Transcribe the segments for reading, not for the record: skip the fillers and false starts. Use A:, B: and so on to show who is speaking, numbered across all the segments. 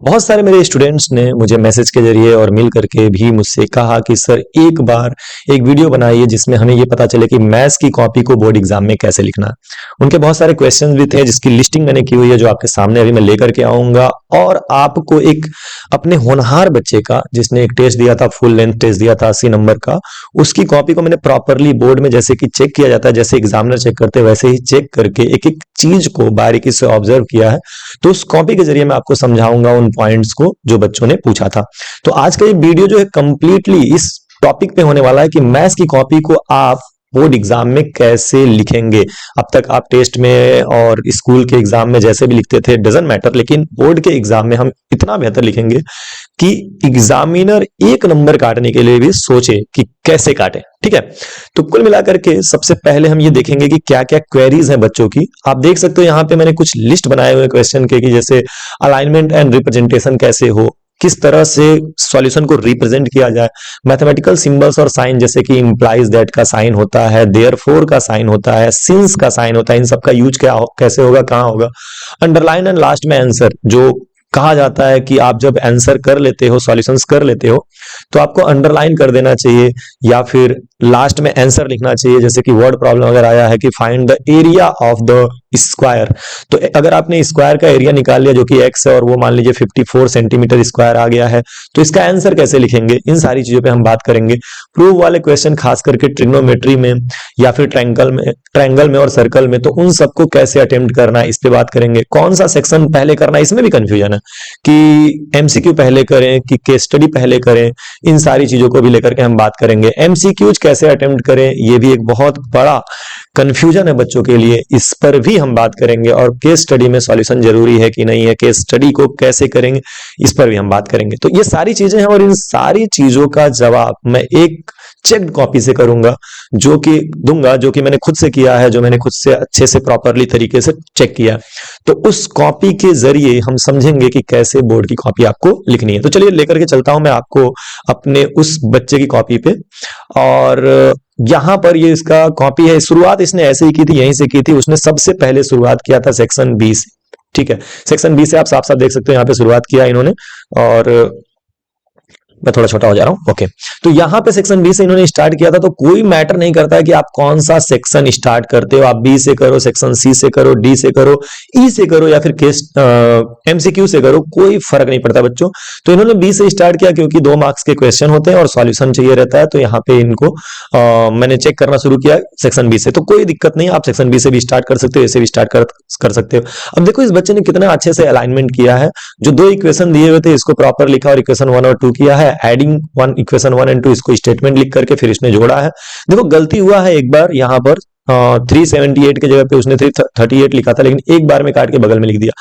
A: बहुत सारे मेरे स्टूडेंट्स ने मुझे मैसेज के जरिए और मिल करके भी मुझसे कहा कि सर एक बार एक वीडियो बनाइए जिसमें हमें ये पता चले कि मैथ्स की कॉपी को बोर्ड एग्जाम में कैसे लिखना है। उनके बहुत सारे क्वेश्चंस भी थे जिसकी लिस्टिंग मैंने की हुई है जो आपके सामने अभी मैं लेकर के आऊंगा और आपको एक अपने होनहार बच्चे का जिसने एक टेस्ट दिया था, फुल लेंथ टेस्ट दिया था 80 नंबर का, उसकी कॉपी को मैंने प्रॉपरली बोर्ड में जैसे कि चेक किया जाता है, जैसे एग्जामिनर चेक करते हैं वैसे ही चेक करके एक एक चीज को बारीकी से ऑब्जर्व किया है। तो उस कॉपी के जरिए मैं आपको समझाऊंगा उन पॉइंट्स को जो बच्चों ने पूछा था। तो आज का ये वीडियो जो है कंप्लीटली इस टॉपिक पे होने वाला है कि मैथ्स की कॉपी को आप बोर्ड एग्जाम में कैसे लिखेंगे। अब तक आप टेस्ट में और स्कूल के एग्जाम में जैसे भी लिखते थे डजंट मैटर, लेकिन बोर्ड के एग्जाम में हम इतना बेहतर लिखेंगे कि एग्जामिनर एक नंबर काटने के लिए भी सोचे कि कैसे काटे। ठीक है, तो कुल मिलाकर के सबसे पहले हम ये देखेंगे कि क्या क्या क्वेरीज हैं बच्चों की। आप देख सकते हो यहाँ पे मैंने कुछ लिस्ट बनाए हुए क्वेश्चन के कि जैसे अलाइनमेंट एंड रिप्रेजेंटेशन कैसे हो, किस तरह से सॉल्यूशन को रिप्रेजेंट किया जाए, मैथमेटिकल सिंबल्स और साइन जैसे कि इंप्लाइज दैट का साइन होता है, देयरफॉर का साइन होता है, सिंस का साइन होता है, इन सब का यूज क्या कैसे होगा, कहाँ होगा, अंडरलाइन एंड लास्ट में आंसर। जो कहा जाता है कि आप जब आंसर कर लेते हो, सॉल्यूशंस कर लेते हो, तो आपको अंडरलाइन कर देना चाहिए या फिर लास्ट में आंसर लिखना चाहिए। जैसे कि वर्ड प्रॉब्लम अगर आया है कि find the area of the square, तो अगर आपने स्क्वायर का एरिया निकाल लिया जो कि एक्स है और वो मान लीजिए 54 सेंटीमीटर स्क्वायर आ गया है, तो इसका आंसर कैसे लिखेंगे, इन सारी चीजों पे हम बात करेंगे। प्रूव वाले क्वेश्चन खास करके ट्रिग्नोमेट्री में या फिर ट्रायंगल में और सर्कल में, तो उन सबको कैसे अटेम्प्ट करना है इस पे बात करेंगे। कौन सा सेक्शन पहले करना है इसमें भी कंफ्यूजन है कि एमसीक्यू पहले करें कि केस स्टडी पहले करें, इन सारी चीजों को भी लेकर के हम बात करेंगे। एमसीक्यूज कैसे अटेम्प्ट करें ये भी एक बहुत बड़ा कंफ्यूजन है बच्चों के लिए, इस पर भी हम बात करेंगे। और केस स्टडी में सॉल्यूशन जरूरी है कि नहीं है, केस स्टडी को कैसे करेंगे इस पर भी हम बात करेंगे। तो ये सारी चीजें हैं और इन सारी चीजों का जवाब मैं एक चेक्ड कॉपी से करूंगा, जो कि दूंगा, जो कि मैंने खुद से किया है, जो मैंने खुद से अच्छे से प्रॉपरली तरीके से चेक किया। तो उस कॉपी के जरिए हम समझेंगे कि कैसे बोर्ड की कॉपी आपको लिखनी है। तो चलिए लेकर के चलता हूं मैं आपको अपने उस बच्चे की कॉपी पे, और यहां पर ये इसका कॉपी है। शुरुआत इसने ऐसे ही की थी, यहीं से की थी। उसने सबसे पहले शुरुआत किया था सेक्शन बी से। ठीक है, सेक्शन बी से आप साफ साफ देख सकते हो यहाँ पे शुरुआत किया इन्होंने, और मैं थोड़ा छोटा हो जा रहा हूं। ओके, तो यहां पे सेक्शन बी से इन्होंने स्टार्ट किया था। तो कोई मैटर नहीं करता है कि आप कौन सा सेक्शन स्टार्ट करते हो, आप बी से करो, सेक्शन सी से करो, डी से करो, ई से करो या फिर केस एमसीक्यू से करो, कोई फर्क नहीं पड़ता बच्चों। तो इन्होंने बी से स्टार्ट किया क्योंकि 2 मार्क्स के क्वेश्चन होते हैं और सॉल्यूशन चाहिए रहता है। तो यहाँ पे इनको मैंने चेक करना शुरू किया सेक्शन बी से। तो कोई दिक्कत नहीं, आप सेक्शन बी से भी स्टार्ट कर सकते हो, ऐसे भी स्टार्ट कर सकते हो। अब देखो इस बच्चे ने कितना अच्छे से अलाइनमेंट किया है। जो 2 इक्वेशन दिए हुए थे इसको प्रॉपर लिखा और इक्वेशन 1 और 2 किया है। एडिंग वन इक्वेशन 1 एंड 2 इसको स्टेटमेंट लिख करके फिर इसने जोड़ा है। देखो गलती हुआ है एक बार यहाँ पर 378 के जगह पे उसने 338 लिखा था, लेकिन एक बार में काट के बगल में लिख दिया।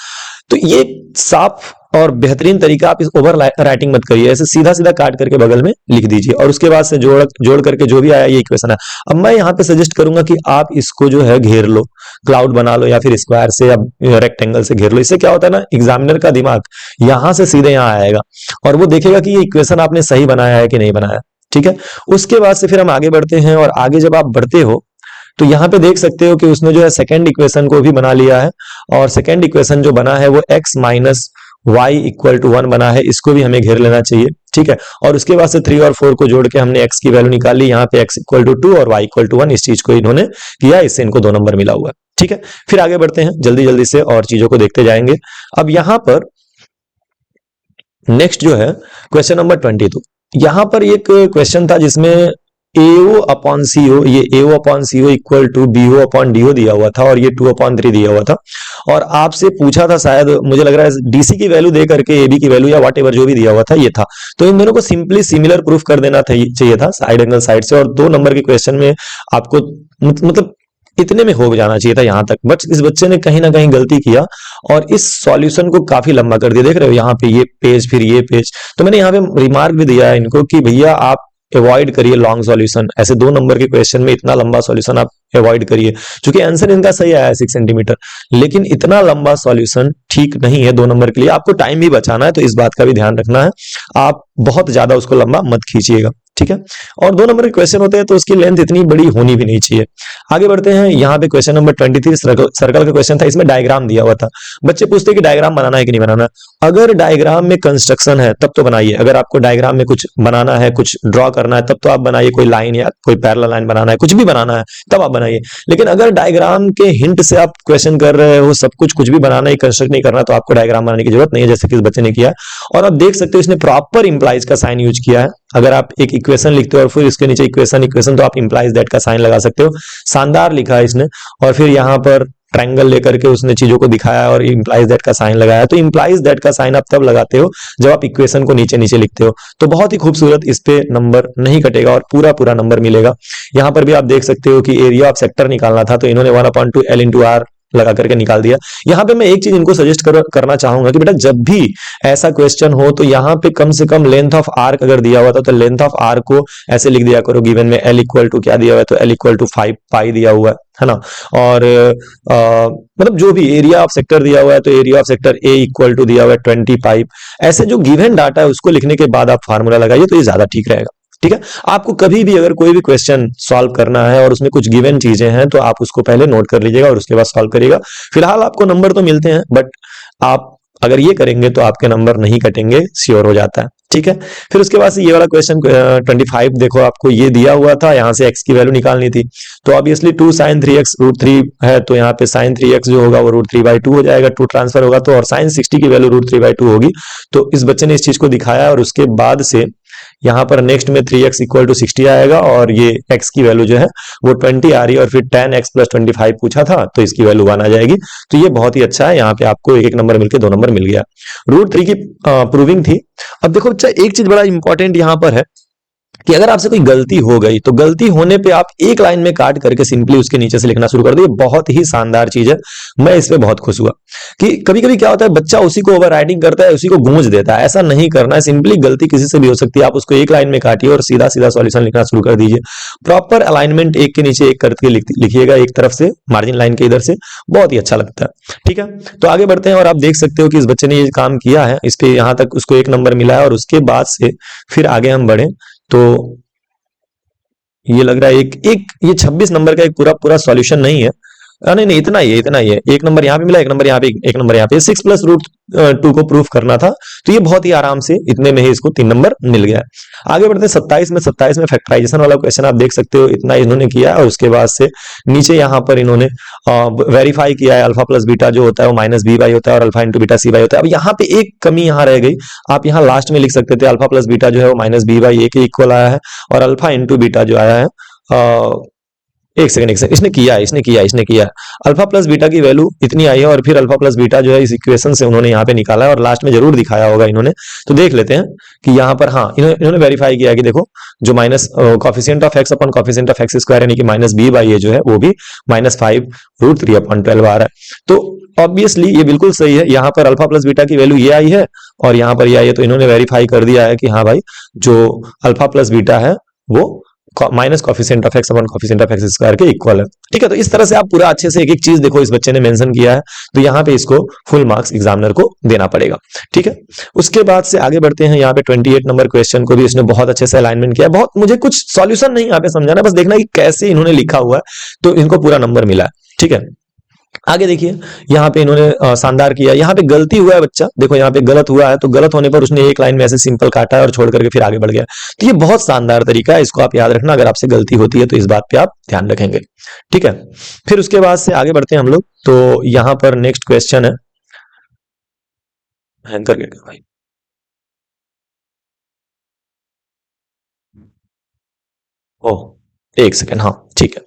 A: तो ये साफ और बेहतरीन तरीका, आप इस ओवर राइटिंग मत करिए, ऐसे सीधा सीधा काट करके बगल में लिख दीजिए और उसके बाद से जोड़ करके जो भी आया ये इक्वेशन है। अब मैं यहाँ पे सजेस्ट करूंगा कि आप इसको जो है घेर लो, क्लाउड बना लो या फिर स्क्वायर से या रेक्टेंगल से घेर लो। इससे क्या होता है ना, एग्जामिनर का दिमाग यहां से सीधे यहाँ आएगा और वो देखेगा कि ये इक्वेशन आपने सही बनाया है कि नहीं बनाया। ठीक है, उसके बाद से फिर हम आगे बढ़ते हैं और आगे जब आप बढ़ते हो तो यहाँ पे देख सकते हो कि उसने जो है सेकेंड इक्वेशन को भी बना लिया है और सेकेंड इक्वेशन जो बना है वो x minus Y equal to 1 बना है, इसको भी हमें घेर लेना चाहिए। ठीक है, और उसके बाद से 3 और 4 को जोड़ के हमने x की वैल्यू निकाल ली। यहाँ पे x इक्वल टू 2 और y इक्वल टू 1 इस चीज को इन्होंने किया, इससे इनको 2 नंबर मिला हुआ है। ठीक है, फिर आगे बढ़ते हैं जल्दी जल्दी से और चीजों को देखते जाएंगे। अब यहाँ पर नेक्स्ट जो है क्वेश्चन नंबर 22। यहाँ पर एक क्वेश्चन था जिसमें AO अपॉन CO, ये AO upon CO equal to BO upon DO दिया हुआ था और ये 2/3 दिया हुआ था। और आपसे पूछा था, शायद मुझे लग रहा है DC की वैल्यू दे करके AB की वैल्यू या वॉट एवर जो भी दिया हुआ था ये था। तो इन दोनों को सिंपली सिमिलर प्रूफ कर देना चाहिए था साइड एंगल साइड से, और 2 नंबर के क्वेश्चन में आपको मतलब इतने में हो जाना चाहिए था यहाँ तक। बट इस बच्चे ने कहीं ना कहीं गलती किया और इस सॉल्यूशन को काफी लंबा कर दिया। देख रहे हो यहाँ पे ये पेज फिर ये पेज। तो मैंने यहाँ पे रिमार्क भी दिया है इनको कि भैया आप अवॉइड करिए लॉन्ग सॉल्यूशन, ऐसे 2 नंबर के क्वेश्चन में इतना लंबा सॉल्यूशन आप अवॉइड करिए। क्योंकि आंसर इनका सही आया है 6 सेंटीमीटर, लेकिन इतना लंबा सॉल्यूशन ठीक नहीं है 2 नंबर के लिए। आपको टाइम भी बचाना है तो इस बात का भी ध्यान रखना है, आप बहुत ज्यादा उसको लंबा मत खींचिएगा। ठीक है, और 2 नंबर के क्वेश्चन होते हैं तो उसकी लेंथ इतनी बड़ी होनी भी नहीं चाहिए। आगे बढ़ते हैं, यहाँ पे क्वेश्चन नंबर 23 सर्कल का क्वेश्चन था। इसमें डायग्राम दिया हुआ था। बच्चे पूछते हैं कि डायग्राम बनाना है कि नहीं बनाना। अगर डायग्राम में कंस्ट्रक्शन है तब तो बनाइए, अगर आपको डायग्राम में कुछ बनाना है, कुछ ड्रॉ करना है, तब तो आप बनाइए, कोई लाइन या कोई पैरेलल लाइन बनाना है, कुछ भी बनाना है तब आप बनाइए। लेकिन अगर डायग्राम के हिंट से आप क्वेश्चन कर रहे हो, सब कुछ कुछ भी बनाना है, कंस्ट्रक्ट नहीं करना, तो आपको डायग्राम बनाने की जरूरत नहीं है, जैसे कि इस बच्चे ने किया। और आप देख सकते हो इसने प्रॉपर इंप्लाइज का साइन यूज किया है। अगर आप एक इक्वेशन लिखते हो और फिर इसके नीचे इक्वेशन इक्वेशन, तो आप इंप्लाइज दैट का साइन लगा सकते हो। शानदार लिखा है इसने। और फिर यहाँ पर ट्रायंगल लेकर के उसने चीजों को दिखाया और इंप्लाइज दैट का साइन लगाया। तो इंप्लाइज दैट का साइन आप तब लगाते हो जब आप इक्वेशन को नीचे नीचे लिखते हो। तो बहुत ही खूबसूरत, इस पे नंबर नहीं कटेगा और पूरा पूरा नंबर मिलेगा। यहाँ पर भी आप देख सकते हो कि एरिया ऑफ सेक्टर निकालना था, तो इन्होंने 1/2 L इंटू आर लगा करके निकाल दिया। यहाँ पे मैं एक चीज इनको सजेस्ट करना चाहूंगा कि बेटा जब भी ऐसा क्वेश्चन हो तो यहाँ पे कम से कम लेंथ ऑफ आर्क अगर दिया हुआ था तो लेंथ ऑफ आर्क को ऐसे लिख दिया करो। गिवन में L इक्वल टू क्या दिया हुआ है, तो L इक्वल टू 5 पाई दिया हुआ है ना। और मतलब जो भी एरिया ऑफ सेक्टर दिया हुआ है तो area of sector A equal to दिया हुआ है 20 पाई। ऐसे जो गिवन डाटा है उसको लिखने के बाद आप फार्मूला लगाइए तो ये ज्यादा ठीक रहेगा। ठीक है, आपको कभी भी अगर कोई भी क्वेश्चन सॉल्व करना है और उसमें कुछ गिवन चीजें हैं तो आप उसको पहले नोट कर लीजिएगा और उसके बाद सॉल्व करिएगा। फिलहाल आपको नंबर तो मिलते हैं, बट आप अगर ये करेंगे तो आपके नंबर नहीं कटेंगे, श्योर हो जाता है। ठीक है, फिर उसके बाद से ये वाला क्वेश्चन 25 देखो, आपको ये दिया हुआ था, यहाँ से x की वैल्यू निकालनी थी। तो ऑब्वियसली 2 sin 3x √3 है, तो यहाँ पे sin 3x जो होगा वो √3/2 हो जाएगा, 2 ट्रांसफर होगा तो, और sin 60 की वैल्यू √3/2 होगी। तो इस बच्चे ने इस चीज को दिखाया और उसके बाद से यहाँ पर नेक्स्ट में 3x इक्वल टू 60 आएगा और ये x की वैल्यू जो है वो 20 आ रही है, और फिर 10x + 25 पूछा था तो इसकी वैल्यू 1 आ जाएगी। तो ये बहुत ही अच्छा है, यहाँ पे आपको एक एक नंबर मिलके 2 नंबर मिल गया। √3 की प्रूविंग थी। अब देखो बच्चा, एक चीज बड़ा इंपॉर्टेंट यहाँ पर है कि अगर आपसे कोई गलती हो गई तो गलती होने पे आप एक लाइन में काट करके सिंपली उसके नीचे से लिखना शुरू कर दो। ये बहुत ही शानदार चीज है, मैं इस पे बहुत खुश हुआ कि कभी कभी क्या होता है बच्चा उसी को ओवरराइटिंग करता है, उसी को गूंज देता है। ऐसा नहीं करना है, सिंपली गलती किसी से भी हो सकती है, आप उसको एक लाइन में काटिए और सीधा सीधा सॉल्यूशन लिखना शुरू कर दीजिए। प्रॉपर अलाइनमेंट एक के नीचे एक करके लिखिएगा, एक तरफ से मार्जिन लाइन के इधर से, बहुत ही अच्छा लगता है। ठीक है, तो आगे बढ़ते हैं और आप देख सकते हो कि इस बच्चे ने ये काम किया है, इस पे यहाँ तक उसको 1 नंबर मिला है। और उसके बाद से फिर आगे हम बढ़े तो ये लग रहा है ये 26 नंबर का एक पूरा पूरा सॉल्यूशन नहीं है। नहीं नहीं, इतना ही है। 1 नंबर यहाँ पे मिला, 1 नंबर यहाँ पे, 1 नंबर यहाँ पे। 6 + √2 को प्रूफ करना था, तो ये बहुत ही आराम से इतने में ही इसको 3 नंबर मिल गया। आगे बढ़ते हैं 27 में फैक्टराइजेशन वाला क्वेश्चन आप देख सकते हो, इतना इन्होंने किया। और उसके बाद से नीचे यहाँ पर इन्होंने वेरीफाई किया है, अल्फा प्लस बीटा जो होता है वो -b/, होता है और अल्फा इंटू बीटा c/, होता है। अब यहाँ पे एक कमी यहाँ रह गई, आप यहाँ लास्ट में लिख सकते थे अल्फा प्लस बीटा जो है वो -b/a के इक्वल आया है, और अल्फा इंटू बीटा जो आया है, एक सेकंड इसने किया है। अल्फा प्लस बीटा की वैल्यू इतनी आई है और फिर अल्फा प्लस बीटा जो है इस इक्वेशन से उन्होंने यहाँ पे निकाला है, और लास्ट में जरूर दिखाया होगा इन्होंने। तो देख लेते हैं कि यहाँ पर, हाँ, इन्होंने वेरीफाई किया कि देखो जो minus coefficient of x upon coefficient of x² यानी कि -b/a जो है वो भी -5√3/12 आ रहा है। तो ऑब्वियसली ये बिल्कुल सही है, यहाँ पर अल्फा प्लस बीटा की वैल्यू ये आई है और यहाँ पर ये आई है, तो इन्होंने वेरीफाई कर दिया है कि हाँ भाई जो अल्फा प्लस बीटा है वो minus coefficient of x upon coefficient of x² के इक्वल है। ठीक है, तो इस तरह से आप पूरा अच्छे से एक एक चीज देखो इस बच्चे ने मेंशन किया है, तो यहाँ पे इसको फुल मार्क्स एग्जामिनर को देना पड़ेगा। ठीक है, उसके बाद से आगे बढ़ते हैं। यहाँ पे 28 नंबर क्वेश्चन को भी इसने बहुत अच्छे से अलाइनमेंट किया है। बहुत, मुझे कुछ सॉल्यूशन नहीं यहाँ पे समझाना, बस देखना कि कैसे इन्होंने लिखा हुआ है, तो इनको पूरा नंबर मिला है। ठीक है, आगे देखिए, यहाँ पे इन्होंने शानदार किया। यहाँ पे गलती हुआ है बच्चा, देखो यहाँ पे गलत हुआ है, तो गलत होने पर उसने एक लाइन में ऐसे सिंपल काटा है और छोड़ करके फिर आगे बढ़ गया। तो ये बहुत शानदार तरीका है, इसको आप याद रखना। अगर आपसे गलती होती है तो इस बात पे आप ध्यान रखेंगे। ठीक है, फिर उसके बाद से आगे बढ़ते हैं हम लोग। तो यहाँ पर नेक्स्ट क्वेश्चन है, भाई ओह एक सेकेंड, हाँ ठीक है।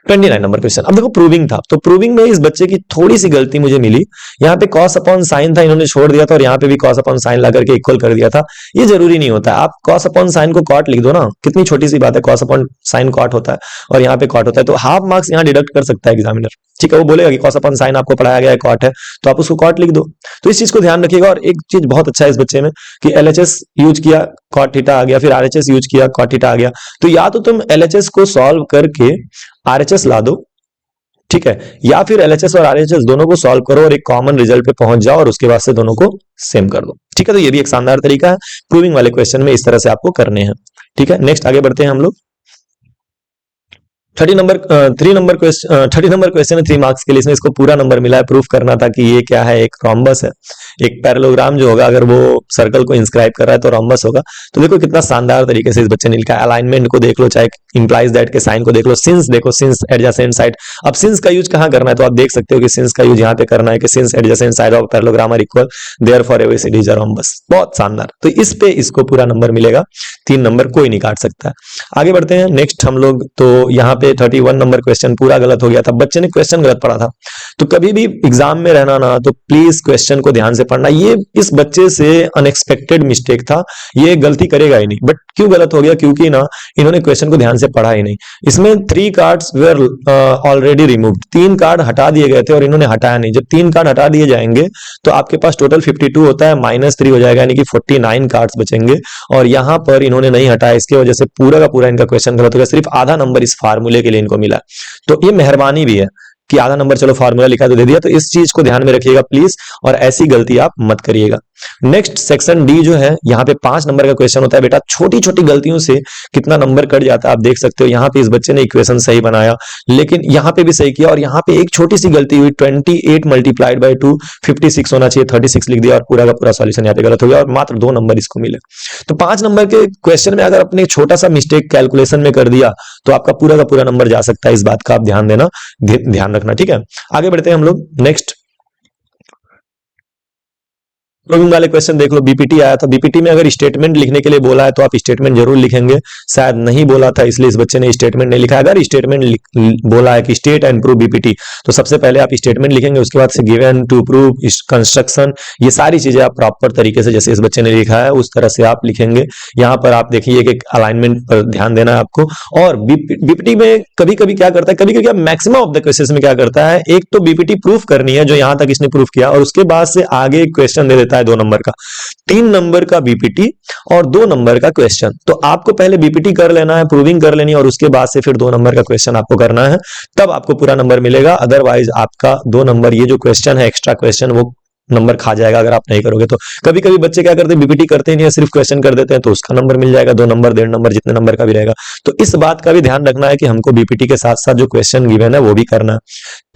A: 29 नंबर क्वेश्चन, अब देखो प्रूविंग था, तो प्रूविंग में इस बच्चे की थोड़ी सी गलती मुझे मिली। यहाँ पे कॉस अपॉन साइन था, इन्होंने छोड़ दिया था, और यहाँ पे भी कॉस अपॉन साइन ला करके इक्वल कर दिया था। ये जरूरी नहीं होता, आप कॉस अपॉन साइन को कॉट लिख दो ना, कितनी छोटी सी बात है, कॉस अपॉन साइन कॉट होता है और यहाँ पे कॉट होता है, तो हाफ मार्क्स यहाँ डिडक्ट कर सकता है एग्जामिनर। ठीक है, वो बोलेगा कि कॉस अपॉन साइन आपको पढ़ाया गया है, कॉट है, तो आप उसको कॉट लिख दो। तो इस चीज को ध्यान रखिएगा। और एक चीज बहुत अच्छा है इस बच्चे में कि LHS यूज किया, कॉट थीटा आ गया, फिर RHS यूज किया, कॉट थीटा आ गया। तो या तो तुम LHS को सॉल्व करके RHS ला दो, ठीक है, या फिर LHS और RHS दोनों को सॉल्व करो और एक कॉमन रिजल्ट पे पहुंच जाओ और उसके बाद से दोनों को सेम कर दो। ठीक है, तो ये भी एक शानदार तरीका है, प्रूविंग वाले क्वेश्चन में इस तरह से आपको करने हैं। ठीक है, नेक्स्ट आगे बढ़ते हैं हम लोग। 30 नंबर क्वेश्चन 30 है 3 मार्क्स के लिए, इसमें इसको पूरा नंबर मिला है। प्रूफ करना था कि ये क्या है, एक रोम्बस है, एक पैरेललोग्राम जो होगा अगर वो सर्कल को इंस्क्राइब कर रहा है तो रोम्बस होगा। तो देखो कितना शानदार तरीके से इस बच्चे ने लिखा है। अलाइनमेंट को देख लो, चाहे इंप्लाइज दैट के साइन को देख लो, सिंस देखो, सिंस एडजेसेंट साइड। अब सिंस का यूज कहाँ करना है, तो आप देख सकते हो कि सिंस का यूज यहाँ पे करना है कि since adjacent side of parallelogram are equal, therefore ABCD is a rhombus. बहुत शानदार। तो इस पे इसको पूरा नंबर मिलेगा, 3 नंबर कोई नहीं काट सकता है। आगे बढ़ते हैं नेक्स्ट हम लोग। तो यहाँ पे 31 नंबर क्वेश्चन पूरा गलत हो गया था, बच्चे ने क्वेश्चन गलत पढ़ा था। तो कभी भी एग्जाम में रहना ना, तो प्लीज क्वेश्चन को ध्यान से पढ़ना। ये इस बच्चे से अनएक्सपेक्टेड मिस्टेक था, ये गलती करेगा ही नहीं, बट क्यों गलत हो गया, क्योंकि ना इन्होंने क्वेश्चन को ध्यान से पढ़ा ही नहीं। इसमें 3 cards were already removed, 3 card हटा दिए गए थे और इन्होंने हटाया नहीं। जब 3 कार्ड हटा दिए जाएंगे तो आपके पास टोटल 52 होता है, -3 हो जाएगा, यानी कि 49 कार्ड्स बचेंगे। और यहां पर इन्होंने नहीं हटाया, इसकी वजह से पूरा का पूरा इनका क्वेश्चन गलत हो गया। सिर्फ आधा नंबर इस फार्मूले के लिए इनको मिला। तो ये मेहरबानी भी है कि आधा नंबर चलो फार्मूला लिखा तो दे दिया। तो इस चीज को ध्यान में रखिएगा प्लीज, और ऐसी गलती आप मत करिएगा। नेक्स्ट सेक्शन डी जो है, यहाँ पे 5 नंबर का क्वेश्चन होता है। बेटा छोटी छोटी गलतियों से कितना नंबर कट जाता है आप देख सकते हो। यहाँ पे इस बच्चे ने इक्वेशन सही बनाया, लेकिन यहाँ पे भी सही किया, और यहाँ पे एक छोटी सी गलती हुई, 28 मल्टीप्लाइड बाई 2 56 होना चाहिए, 36 लिख दिया, और पूरा का पूरा सॉल्यूशन यहाँ पे गलत हो गया, और मात्र 2 नंबर इसको मिले। तो 5 नंबर के क्वेश्चन में अगर अपने छोटा सा मिस्टेक कैलकुलेशन में कर दिया तो आपका पूरा का पूरा नंबर जा सकता है। इस बात का आप ध्यान देना, ध्यान रखना, ठीक है। आगे बढ़ते हैं हम लोग नेक्स्ट। प्रूविंग वाले क्वेश्चन देख लो। बीपीटी आया था, बीपीटी में अगर स्टेटमेंट लिखने के लिए बोला है तो आप स्टेटमेंट जरूर लिखेंगे। शायद नहीं बोला था इसलिए इस बच्चे ने स्टेटमेंट नहीं लिखा। अगर स्टेटमेंट बोला है कि स्टेट एंड प्रूव बीपीटी, तो सबसे पहले आप स्टेटमेंट लिखेंगे, उसके बाद से गिवन, टू प्रूव, कंस्ट्रक्शन, ये सारी चीजें आप प्रॉपर तरीके से जैसे इस बच्चे ने लिखा है उस तरह से आप लिखेंगे। यहाँ पर आप देखिए कि अलाइनमेंट पर ध्यान देना है आपको। और बीपीटी में कभी कभी क्या करता है, कभी कभी मैक्सिमम ऑफ द केसेस में क्या करता है, एक तो बीपीटी प्रूफ करनी है जो यहां तक इसने प्रूफ किया, और उसके बाद से आगे क्वेश्चन दे देता है 2 नंबर का, 3 नंबर का बीपीटी और 2 नंबर का क्वेश्चन। तो आपको पहले बीपीटी कर लेना है, प्रूविंग कर लेनी है, और उसके बाद से फिर 2 नंबर का क्वेश्चन आपको करना है, तब आपको पूरा नंबर मिलेगा। अदरवाइज आपका 2 नंबर ये जो क्वेश्चन है एक्स्ट्रा क्वेश्चन वो नंबर खा जाएगा अगर आप नहीं करोगे तो। कभी कभी बच्चे क्या करते हैं, बीपीटी करते ही नहीं है, सिर्फ क्वेश्चन कर देते हैं, तो उसका नंबर मिल जाएगा 2 नंबर, 1.5 नंबर, जितने नंबर का भी रहेगा। तो इस बात का भी ध्यान रखना है कि हमको बीपीटी के साथ साथ जो क्वेश्चन गिवन है वो भी करना है।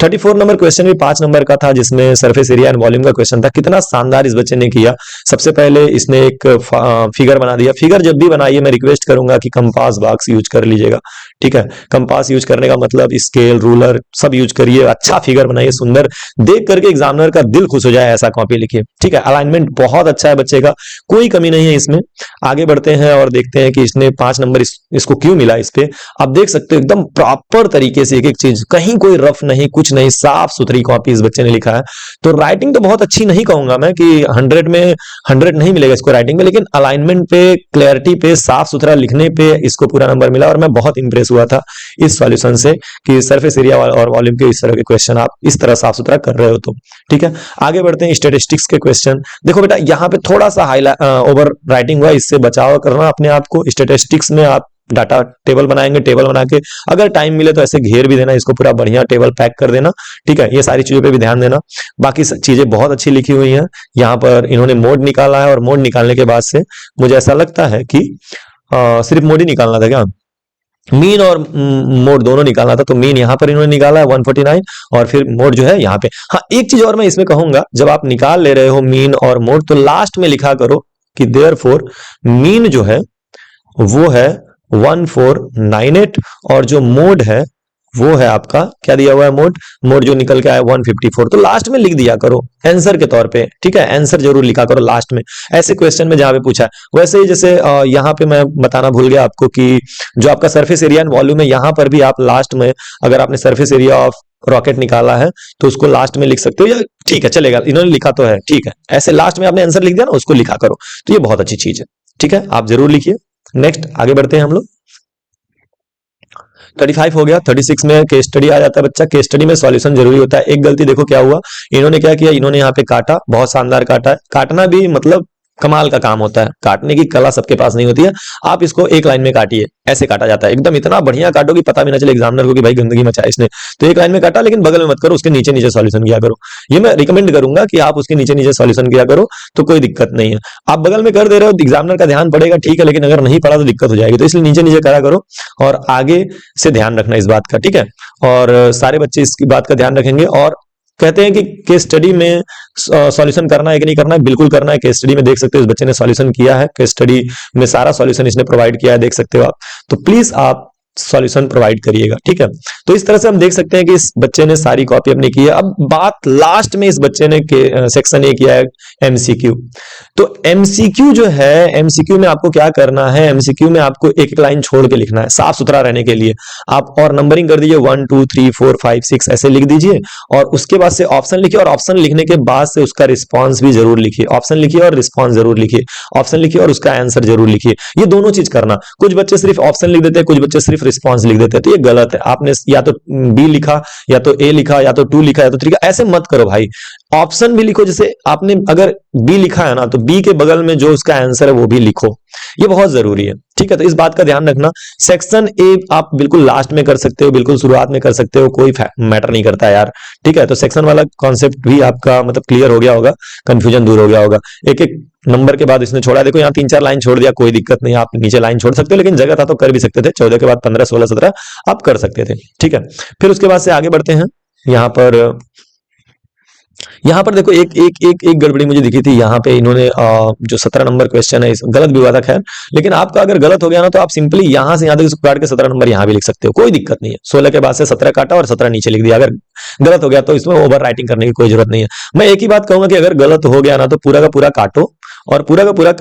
A: 34 नंबर क्वेश्चन भी 5 नंबर का था, जिसमें सरफेस एरिया एंड वॉल्यूम का क्वेश्चन था। कितना शानदार इस बच्चे ने किया। सबसे पहले इसने एक फिगर बना दिया। फिगर जब भी बनाइए मैं रिक्वेस्ट करूंगा कि कंपास बॉक्स यूज कर लीजिएगा, ठीक है। कंपास यूज करने का मतलब स्केल, रूलर सब यूज करिए, अच्छा फिगर बनाइए, सुंदर, देख करके एग्जामिनर का दिल खुश हो जाए ऐसा कॉपी लिखिए, ठीक है। अलाइनमेंट बहुत अच्छा है बच्चे का, कोई कमी नहीं है इसमें। आगे बढ़ते हैं और देखते हैं कि इसने 5 नंबर इसको क्यों मिला। इस पे आप देख सकते हो एकदम प्रॉपर तरीके से एक एक चीज, कहीं कोई रफ नहीं, कुछ नहीं, साफ सुथरी कॉपी इस बच्चे ने लिखा है। तो राइटिंग तो बहुत अच्छी नहीं कहूंगा मैं कि 100 में 100 नहीं मिलेगा इसको राइटिंग में, लेकिन अलाइनमेंट पे, क्लैरिटी पे, साफ सुथरा लिखने पे इसको पूरा नंबर मिला। और मैं बहुत इंप्रेस हुआ था इस सॉल्यूशन से कि सरफेस एरिया और वॉल्यूम के इस तरह के क्वेश्चन आप इस तरह साफ सुथरा कर रहे हो तो, ठीक है। आगे बढ़ते हैं स्टैटिस्टिक्स के क्वेश्चन। देखो बेटा यहाँ पे थोड़ा सा हाईलाइट ओवर राइटिंग हुआ, इससे बचाव करना अपने आप को। स्टैटिस्टिक्स में आप डाटा टेबल बनाएंगे, टेबल बना के अगर टाइम मिले तो ऐसे घेर भी देना, इसको पूरा बढ़िया टेबल पैक कर देना, ठीक है। ये सारी चीजों पे भी ध्यान देना। बाकी चीजें बहुत अच्छी लिखी हुई हैं। यहाँ पर इन्होंने मोड निकाला है, और मोड निकालने के बाद से मुझे ऐसा लगता है कि सिर्फ मोड ही निकालना था क्या, मीन और मोड दोनों निकालना था। तो मीन यहाँ पर इन्होंने निकाला है 149, और फिर मोड जो है यहाँ पे। हाँ, एक चीज और मैं इसमें कहूंगा, जब आप निकाल ले रहे हो मीन और मोड तो लास्ट में लिखा करो कि देयरफॉर मीन जो है वो है 1498, और जो मोड है वो है आपका क्या दिया हुआ है, मोड जो निकल के आया 154। तो लास्ट में लिख दिया करो आंसर के तौर पे, ठीक है। आंसर जरूर लिखा करो लास्ट में, ऐसे क्वेश्चन में जहां पे पूछा है। वैसे ही जैसे यहाँ पे मैं बताना भूल गया आपको कि जो आपका सरफेस एरिया एंड वॉल्यूम है, यहाँ पर भी आप लास्ट में अगर आपने सरफेस एरिया ऑफ रॉकेट निकाला है तो उसको लास्ट में लिख सकते हो, या ठीक है चलेगा, इन्होंने लिखा तो है, ठीक है। ऐसे लास्ट में आपने आंसर लिख दिया ना, उसको लिखा करो, तो ये बहुत अच्छी चीज है, ठीक है। आप जरूर लिखिए। नेक्स्ट आगे बढ़ते हैं हम लोग। 35 हो गया। 36 में केस स्टडी आ जाता है बच्चा। केस स्टडी में सॉल्यूशन जरूरी होता है। एक गलती देखो क्या हुआ, इन्होंने क्या किया, इन्होंने यहाँ पे काटा, बहुत शानदार काटा है। काटना भी मतलब कमाल का काम होता है। काटने की कला सबके पास नहीं होती है। आप इसको एक लाइन में काटिए, ऐसे काटा जाता है एकदम, इतना बढ़िया काटो कि पता भी ना चले एग्जामिनर को कि भाई गंदगी मचाई इसने। तो एक लाइन में काटा, लेकिन बगल में मत करो, उसके नीचे नीचे सॉल्यूशन किया करो। ये मैं रिकमेंड करूंगा कि आप उसके नीचे नीचे सॉल्यूशन किया करो, तो कोई दिक्कत नहीं है। आप बगल में कर दे रहे हो, एग्जामिनर का ध्यान पड़ेगा, ठीक है, लेकिन अगर नहीं पड़ा तो दिक्कत हो जाएगी। तो इसलिए नीचे नीचे करा करो और आगे से ध्यान रखना इस बात का, ठीक है। और सारे बच्चे इसकी बात का ध्यान रखेंगे। और कहते हैं कि केस स्टडी में सॉल्यूशन करना है कि नहीं करना है, बिल्कुल करना है। केस स्टडी में देख सकते हो इस बच्चे ने सॉल्यूशन किया है, केस स्टडी में सारा सॉल्यूशन इसने प्रोवाइड किया है, देख सकते हो आप। तो प्लीज आप सॉल्यूशन प्रोवाइड करिएगा, ठीक है। तो इस तरह से हम देख सकते हैं कि इस बच्चे ने सारी कॉपी अपनी की है। अब बात लास्ट में इस बच्चे ने सेक्शन ए किया है एमसीक्यू। तो एमसीक्यू जो है, एमसीक्यू में आपको क्या करना है, एमसीक्यू में आपको एक एक लाइन छोड़ के लिखना है साफ सुथरा रहने के लिए। आप और नंबरिंग कर दीजिए 1 2 3 4 5 6 ऐसे लिख दीजिए, और उसके बाद से ऑप्शन लिखिए, और ऑप्शन लिखने के बाद से उसका रिस्पॉन्स भी जरूर लिखिए। ऑप्शन लिखिए और रिस्पॉन्स जरूर लिखिए, ऑप्शन लिखिए और उसका आंसर जरूर लिखिए। ये दोनों चीज करना। कुछ बच्चे सिर्फ ऑप्शन लिख देते हैं, कुछ बच्चे सिर्फ रिस्पॉन्स लिख देते हैं, तो ये गलत है। आपने या तो बी लिखा, या तो ए लिखा, या तो 2 लिखा, या तो 3 लिखा, ऐसे मत करो भाई। ऑप्शन भी लिखो, जैसे आपने अगर बी लिखा है ना, तो बी के बगल में जो उसका आंसर है वो भी लिखो, ये बहुत जरूरी है, ठीक है। तो इस बात का ध्यान रखना। सेक्शन ए आप बिल्कुल लास्ट में कर सकते हो, बिल्कुल शुरुआत में कर सकते हो, कोई मैटर नहीं करता यार, ठीक है। तो सेक्शन वाला कॉन्सेप्ट भी आपका मतलब क्लियर हो गया होगा, कंफ्यूजन दूर हो गया होगा। एक एक नंबर के बाद इसने छोड़ा, देखो यहाँ 3 4 लाइन छोड़ दिया, कोई दिक्कत नहीं, आप नीचे लाइन छोड़ सकते हो, लेकिन जगह था तो कर भी सकते थे। 14 के बाद 15 16 17 आप कर सकते थे, ठीक है। फिर उसके बाद से आगे बढ़ते हैं। यहाँ पर देखो एक गड़बड़ी मुझे दिखी थी। यहाँ पे इन्होंने जो 17 नंबर क्वेश्चन है, गलत भी हुआ था, खैर, लेकिन आपका अगर गलत हो गया ना, तो आप सिंपली यहाँ से यहाँ तक इसको काट के 17 नंबर यहाँ भी लिख सकते हो, कोई दिक्कत नहीं है। 16 के बाद से 17 काटा और 17 नीचे लिख दिया। अगर गलत हो गया तो इसमें ओवर राइटिंग करने की कोई जरूरत नहीं है। मैं एक ही बात कहूंगा कि अगर गलत हो गया ना, तो पूरा का पूरा काटो, और पूरा का पूरा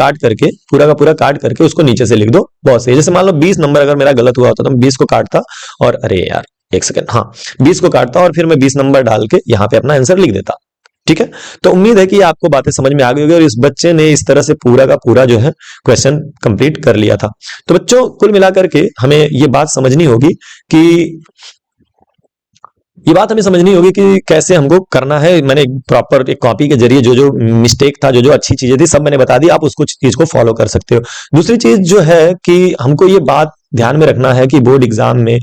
A: काट करके उसको नीचे से लिख दो, बहुत सही। जैसे मान लो 20 नंबर अगर मेरा गलत हुआ होता तो मैं 20 को काटता, और अरे यार एक सेकंड, हाँ 20 को काटता और फिर मैं 20 नंबर डाल के यहाँ पे अपना आंसर लिख देता, ठीक है। तो उम्मीद है कि आपको बातें समझ में आ गई होगी, और इस बच्चे ने इस तरह से पूरा का पूरा जो है क्वेश्चन कंप्लीट कर लिया था। तो बच्चों कुल मिलाकर के हमें ये बात समझनी होगी कि कैसे हमको करना है। मैंने प्रॉपर एक कॉपी के जरिए जो जो मिस्टेक था, जो जो अच्छी चीजें थी, सब मैंने बता दी। आप उसको चीज को फॉलो कर सकते हो। दूसरी चीज जो है कि हमको ये बात ध्यान में रखना है कि बोर्ड एग्जाम में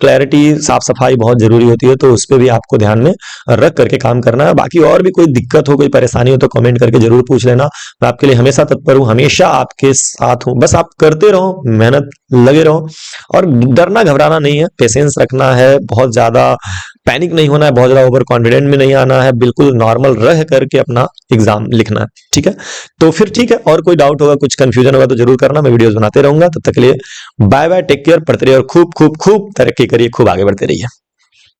A: क्लैरिटी, साफ सफाई बहुत जरूरी होती है, तो उस पर भी आपको ध्यान में रख करके काम करना है। बाकी और भी कोई दिक्कत हो, कोई परेशानी हो, तो कमेंट करके जरूर पूछ लेना। मैं आपके लिए हमेशा तत्पर हूं, हमेशा आपके साथ हूं। बस आप करते रहो, मेहनत लगे रहो, और डरना घबराना नहीं है, पेशेंस रखना है, बहुत ज्यादा पैनिक नहीं होना है, बहुत ज्यादा ओवर कॉन्फिडेंट में नहीं आना है, बिल्कुल नॉर्मल रह करके अपना एग्जाम लिखना है, ठीक है। तो फिर ठीक है, और कोई डाउट होगा, कुछ कंफ्यूजन होगा तो जरूर करना, मैं वीडियोस बनाते रहूंगा। तब तक के लिए बाय बाय, टेक केयर, पढ़ते रहिए और खूब खूब खूब तरक्की करिए, खूब आगे बढ़ते रहिए।